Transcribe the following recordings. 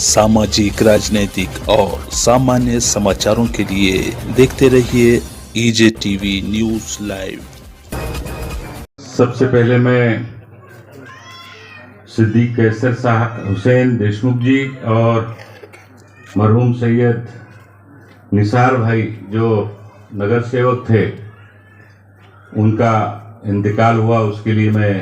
सामाजिक, राजनीतिक और सामान्य समाचारों के लिए देखते रहिए ईजे टीवी न्यूज लाइव। सबसे पहले मैं सिद्दीक कैसर साहब हुसैन देशमुख जी और मरहूम सैयद निसार भाई जो नगर सेवक थे, उनका इंतकाल हुआ, उसके लिए मैं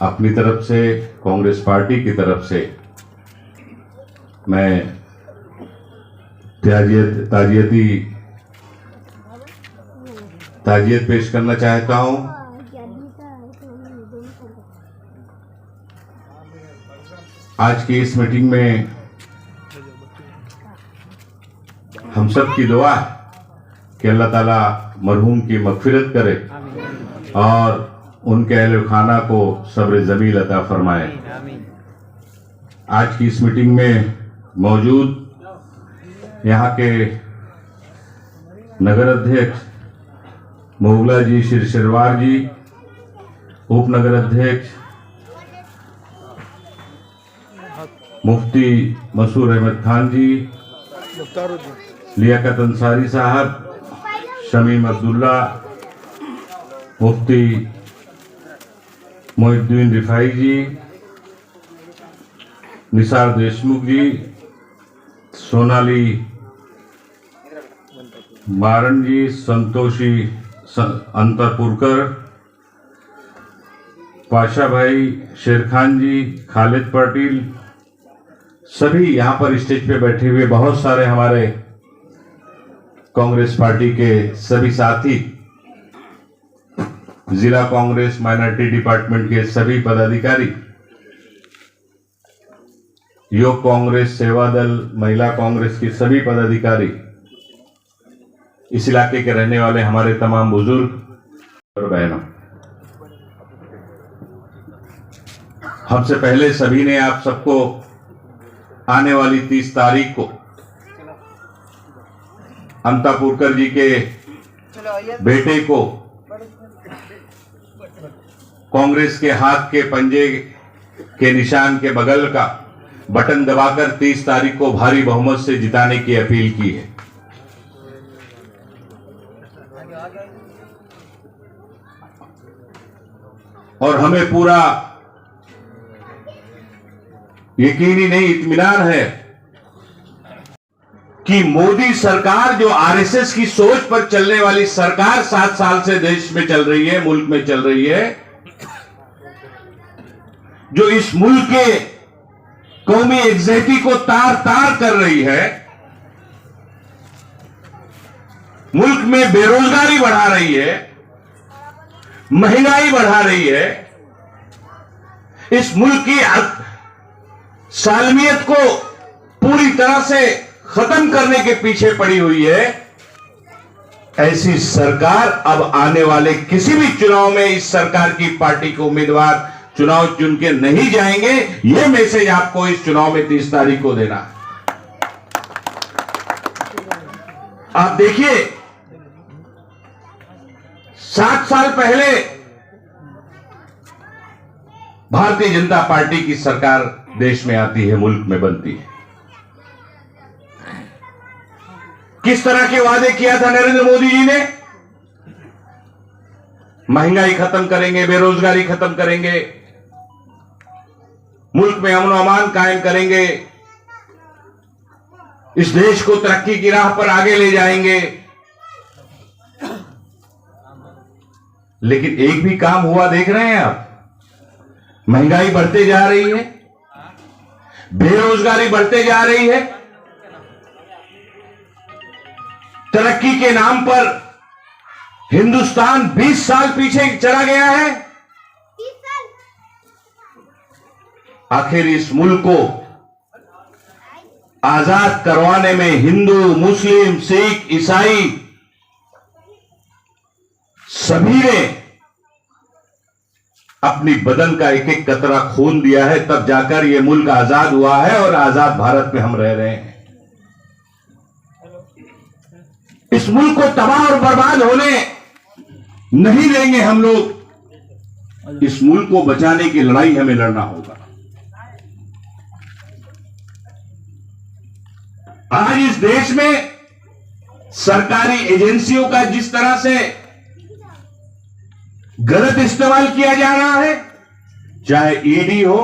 अपनी तरफ से, कांग्रेस पार्टी की तरफ से मैं ताजियत पेश करना चाहता हूं। आज की इस मीटिंग में हम सब की दुआ है कि अल्लाह ताला मरहूम की मगफिरत करे और उनके अहले खाना को सब्र जमील अता फरमाए। आज की इस मीटिंग में मौजूद यहाँ के नगर अध्यक्ष मोगला जी शिरशिरवार जी, उप नगर अध्यक्ष मुफ्ती मसूर अहमद खान जी, लियाकत अंसारी साहब, शमीम अब्दुल्ला, मुफ्ती मोहिद्दीन रिफाई जी, निसार देशमुख जी, सोनाली मारन जी, संतोषी अंतरपुरकर, पाशा भाई, शेर खान जी, खालिद पाटिल, सभी यहाँ पर स्टेज पे बैठे हुए बहुत सारे हमारे कांग्रेस पार्टी के सभी साथी, जिला कांग्रेस माइनॉरिटी डिपार्टमेंट के सभी पदाधिकारी, योग कांग्रेस, सेवा दल, महिला कांग्रेस के सभी पदाधिकारी, इस इलाके के रहने वाले हमारे तमाम बुजुर्ग और बहनों, हमसे पहले सभी ने आप सबको आने वाली 30 तारीख को अंतापुरकर जी के बेटे को कांग्रेस के हाथ के पंजे के निशान के बगल का बटन दबाकर 30 तारीख को भारी बहुमत से जिताने की अपील की है। और हमें पूरा यकीनी नहीं, इत्मीनान है कि मोदी सरकार जो आरएसएस की सोच पर चलने वाली सरकार 7 साल से देश में चल रही है, मुल्क में चल रही है, जो इस मुल्क के कौमी एग्जैक्टी को तार तार कर रही है, मुल्क में बेरोजगारी बढ़ा रही है, महंगाई बढ़ा रही है, इस मुल्क की सालमियत को पूरी तरह से खत्म करने के पीछे पड़ी हुई है, ऐसी सरकार अब आने वाले किसी भी चुनाव में इस सरकार की पार्टी के उम्मीदवार चुनाव चुन के नहीं जाएंगे। यह मैसेज आपको इस चुनाव में 30 तारीख को देना है। आप देखिए, 7 साल पहले भारतीय जनता पार्टी की सरकार देश में आती है, मुल्क में बनती है। किस तरह के वादे किया था नरेंद्र मोदी जी ने? महंगाई खत्म करेंगे, बेरोजगारी खत्म करेंगे, मुल्क में अमन अमान कायम करेंगे, इस देश को तरक्की की राह पर आगे ले जाएंगे। लेकिन एक भी काम हुआ देख रहे हैं आप? महंगाई बढ़ते जा रही है, बेरोजगारी बढ़ते जा रही है, तरक्की के नाम पर हिंदुस्तान 20 साल पीछे चला गया है। आखिर इस मुल्क को आजाद करवाने में हिंदू, मुस्लिम, सिख, ईसाई सभी ने अपनी बदन का एक एक कतरा खून दिया है, तब जाकर यह मुल्क आजाद हुआ है और आजाद भारत में हम रह रहे हैं। इस मुल्क को तबाह और बर्बाद होने नहीं देंगे हम लोग। इस मुल्क को बचाने की लड़ाई हमें लड़ना होगा। आज इस देश में सरकारी एजेंसियों का जिस तरह से गलत इस्तेमाल किया जा रहा है, चाहे ईडी हो,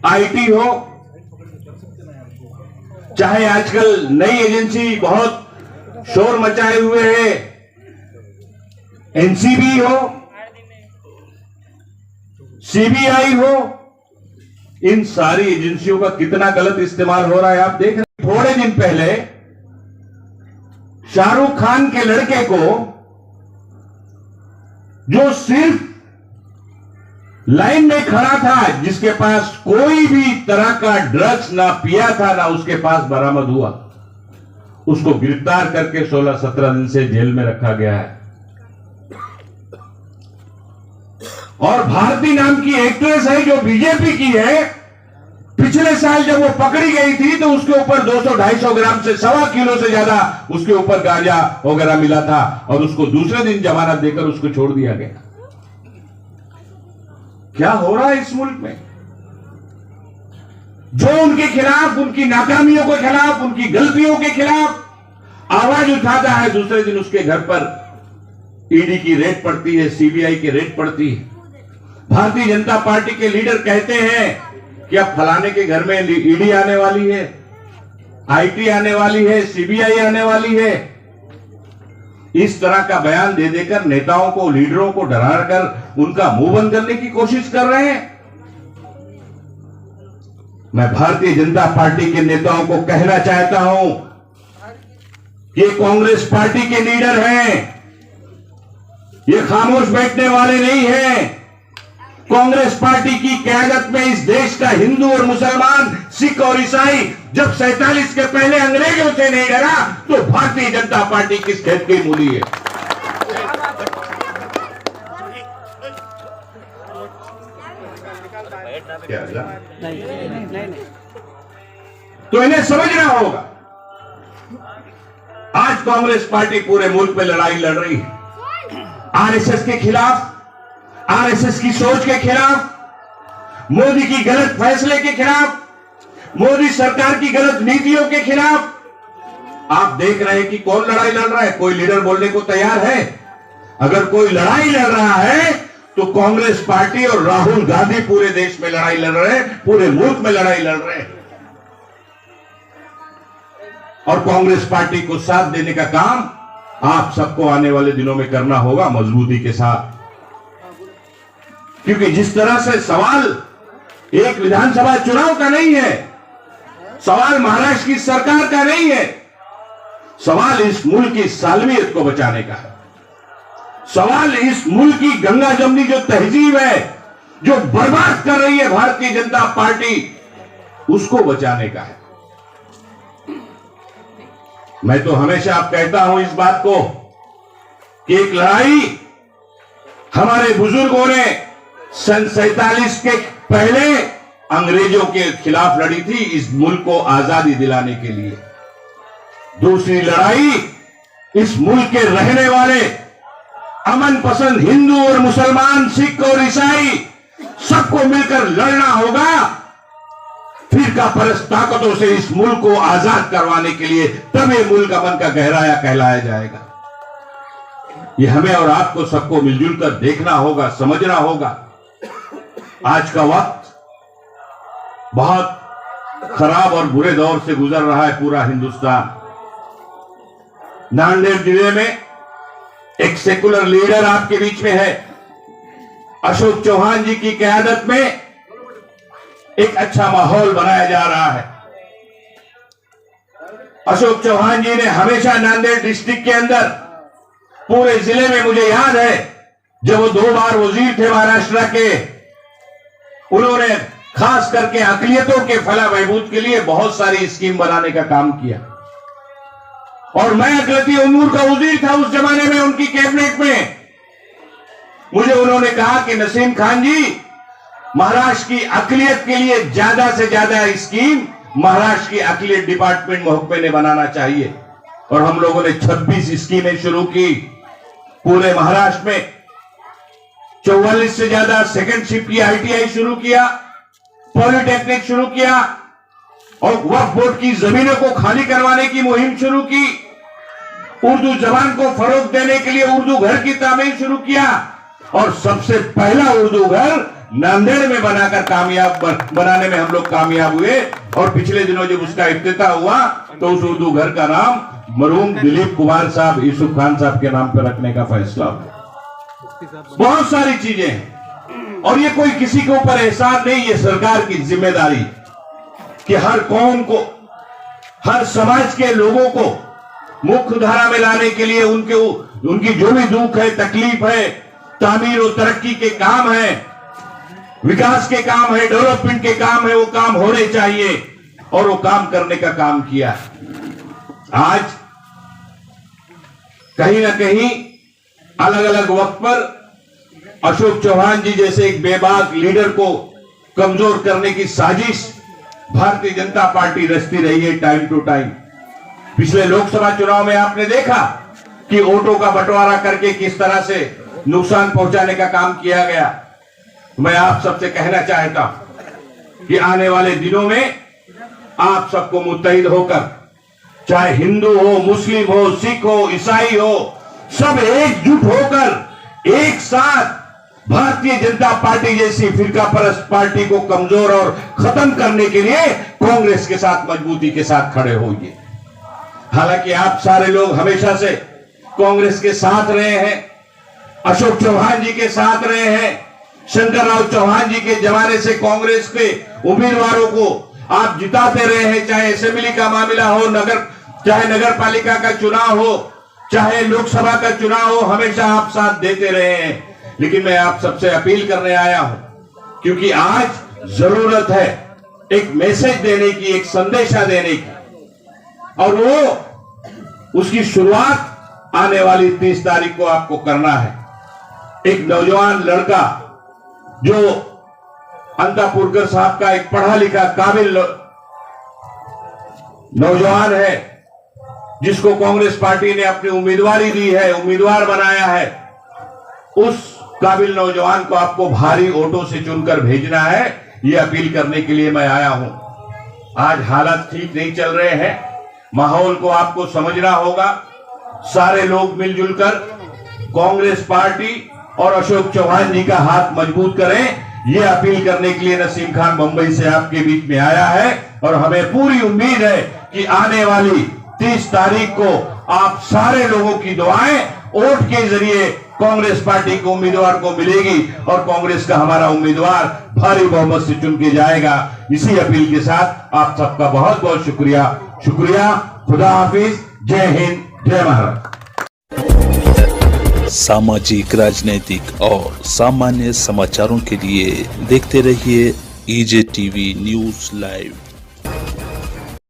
आईटी हो, चाहे आजकल नई एजेंसी बहुत शोर मचाए हुए है एनसीबी हो, सीबीआई हो, इन सारी एजेंसियों का कितना गलत इस्तेमाल हो रहा है आप देख रहे हैं। थोड़े दिन पहले शाहरुख खान के लड़के को, जो सिर्फ लाइन में खड़ा था, जिसके पास कोई भी तरह का ड्रग्स ना पिया था ना उसके पास बरामद हुआ, उसको गिरफ्तार करके 16-17 दिन से जेल में रखा गया है। और भारती नाम की एक्ट्रेस है जो बीजेपी की है, पिछले साल जब वो पकड़ी गई थी तो उसके ऊपर 200-250 ग्राम से 1.25 किलो से ज्यादा उसके ऊपर गांजा वगैरह मिला था और उसको दूसरे दिन जमानत देकर उसको छोड़ दिया गया। क्या हो रहा है इस मुल्क में? जो उनके खिलाफ, उनकी नाकामियों के खिलाफ, उनकी गलतियों के खिलाफ आवाज उठाता है, दूसरे दिन उसके घर पर ईडी की रेड पड़ती है, सीबीआई की रेड पड़ती है। भारतीय जनता पार्टी के लीडर कहते हैं कि अब फलाने के घर में ईडी आने वाली है, आईटी आने वाली है, सीबीआई आने वाली है। इस तरह का बयान दे देकर नेताओं को, लीडरों को डराकर उनका मुंह बंद करने की कोशिश कर रहे हैं। मैं भारतीय जनता पार्टी के नेताओं को कहना चाहता हूं, ये कांग्रेस पार्टी के लीडर हैं, ये खामोश बैठने वाले नहीं हैं। कांग्रेस पार्टी की क़यादत में इस देश का हिंदू और मुसलमान, सिख और ईसाई जब 47 के पहले अंग्रेजों से नहीं डरा तो भारतीय जनता पार्टी किस खेत की मूली है? तो इन्हें समझना होगा। आज कांग्रेस पार्टी पूरे मुल्क में लड़ाई लड़ रही है, आरएसएस के खिलाफ, आरएसएस की सोच के खिलाफ, मोदी की गलत फैसले के खिलाफ, मोदी सरकार की गलत नीतियों के खिलाफ। आप देख रहे हैं कि कौन लड़ाई लड़ रहा है? कोई लीडर बोलने को तैयार है? अगर कोई लड़ाई लड़ रहा है तो कांग्रेस पार्टी और राहुल गांधी पूरे देश में लड़ाई लड़ रहे हैं, पूरे मुल्क में लड़ाई लड़ रहे हैं। और कांग्रेस पार्टी को साथ देने का काम आप सबको आने वाले दिनों में करना होगा मजबूती के साथ, क्योंकि जिस तरह से सवाल एक विधानसभा चुनाव का नहीं है, सवाल महाराष्ट्र की सरकार का नहीं है, सवाल इस मुल्क की सालमियत को बचाने का है। सवाल इस मुल्क की गंगा जमनी जो तहजीब है, जो बर्बाद कर रही है भारतीय जनता पार्टी, उसको बचाने का है। मैं तो हमेशा आप कहता हूं इस बात को कि एक लड़ाई हमारे बुजुर्गों ने सन 47 के पहले अंग्रेजों के खिलाफ लड़ी थी, इस मुल्क को आजादी दिलाने के लिए। दूसरी लड़ाई इस मुल्क के रहने वाले अमन पसंद हिंदू और मुसलमान, सिख और ईसाई सबको मिलकर लड़ना होगा, फिरका परस्त ताकतों से इस मुल्क को आजाद करवाने के लिए। तब ये मुल्क अमन का गहराया कहलाया जाएगा। ये हमें और आपको सबको मिलजुल कर देखना होगा, समझना होगा। आज का वक्त बहुत खराब और बुरे दौर से गुजर रहा है पूरा हिंदुस्तान। नांदेड़ जिले में एक सेकुलर लीडर आपके बीच में है, अशोक चौहान जी की क़यादत में एक अच्छा माहौल बनाया जा रहा है। अशोक चौहान जी ने हमेशा नांदेड़ डिस्ट्रिक्ट के अंदर, पूरे जिले में, मुझे याद है जब वो 2 बार वजीर थे महाराष्ट्र के, उन्होंने खास करके अकलियतों के फलाह बहबूद के लिए बहुत सारी स्कीम बनाने का काम किया। और मैं अकलियती उमूर का वजीर था उस जमाने में उनकी कैबिनेट में। मुझे उन्होंने कहा कि नसीम खान जी, महाराष्ट्र की अकलियत के लिए ज्यादा से ज्यादा स्कीम महाराष्ट्र की अकलियत डिपार्टमेंट महकमे ने बनाना चाहिए। और हम लोगों ने 26 स्कीमें शुरू की पूरे महाराष्ट्र में। 44 से ज्यादा सेकंड शिफ्ट की ITI शुरू किया, पॉलिटेक्निक शुरू किया, और वक्फ बोर्ड की जमीनों को खाली करवाने की मुहिम शुरू की, उर्दू जबान को फरोग देने के लिए उर्दू घर की तामीर शुरू किया और सबसे पहला उर्दू घर नांदेड़ में बनाने में हम लोग कामयाब हुए। और पिछले दिनों जब उसका इफ्तिताह हुआ तो उस उर्दू घर का नाम मरहूम दिलीप कुमार साहब यूसुफ खान साहब के नाम पर रखने का फैसला हुआ। बहुत सारी चीजें हैं और ये कोई किसी के ऊपर एहसान नहीं, ये सरकार की जिम्मेदारी कि हर कौम को, हर समाज के लोगों को मुख्य धारा में लाने के लिए उनकी जो भी दुख है, तकलीफ है, तामीर और तरक्की के काम है, विकास के काम है, डेवलपमेंट के काम है, वो काम होने चाहिए और वो काम करने का काम किया। आज कहीं ना कहीं अलग अलग वक्त पर अशोक चौहान जी जैसे एक बेबाक लीडर को कमजोर करने की साजिश भारतीय जनता पार्टी रचती रही है टाइम टू टाइम। पिछले लोकसभा चुनाव में आपने देखा कि वोटों का बंटवारा करके किस तरह से नुकसान पहुंचाने का काम किया गया। मैं आप सबसे कहना चाहता हूं कि आने वाले दिनों में आप सबको मुत्तहिद होकर, चाहे हिंदू हो, मुस्लिम हो, सिख हो, ईसाई हो, सब एकजुट होकर एक साथ भारतीय जनता पार्टी जैसी फिरका परस्त पार्टी को कमजोर और खत्म करने के लिए कांग्रेस के साथ मजबूती के साथ खड़े होइए। हालांकि आप सारे लोग हमेशा से कांग्रेस के साथ रहे हैं, अशोक चौहान जी के साथ रहे हैं, शंकरराव चौहान जी के जमाने से कांग्रेस के उम्मीदवारों को आप जिताते रहे हैं, चाहे असेंबली का मामला हो, चाहे नगर पालिका का चुनाव हो, चाहे लोकसभा का चुनाव हो, हमेशा आप साथ देते रहे हैं। लेकिन मैं आप सबसे अपील करने आया हूं क्योंकि आज जरूरत है एक मैसेज देने की, एक संदेशा देने की, और वो उसकी शुरुआत आने वाली 30 तारीख को आपको करना है। एक नौजवान लड़का जो अंतापुरकर साहब का एक पढ़ा लिखा काबिल नौजवान है, जिसको कांग्रेस पार्टी ने अपनी उम्मीदवारी दी है, उम्मीदवार बनाया है, उस काबिल नौजवान को आपको भारी वोटों से चुनकर भेजना है। यह अपील करने के लिए मैं आया हूं। आज हालात ठीक नहीं चल रहे हैं, माहौल को आपको समझना होगा। सारे लोग मिलजुल कर कांग्रेस पार्टी और अशोक चौहान जी का हाथ मजबूत करें। यह अपील करने के लिए नसीम खान मुंबई से आपके बीच में आया है और हमें पूरी उम्मीद है कि आने वाली 30 तारीख को आप सारे लोगों की दुआएं वोट के जरिए कांग्रेस पार्टी के उम्मीदवार को मिलेगी और कांग्रेस का हमारा उम्मीदवार भारी बहुमत से चुन के जाएगा। इसी अपील के साथ आप सबका बहुत बहुत शुक्रिया। खुदा हाफिज, जय हिंद, जय महाराष्ट्र। सामाजिक, राजनीतिक और सामान्य समाचारों के लिए देखते रहिए EJ टीवी न्यूज लाइव।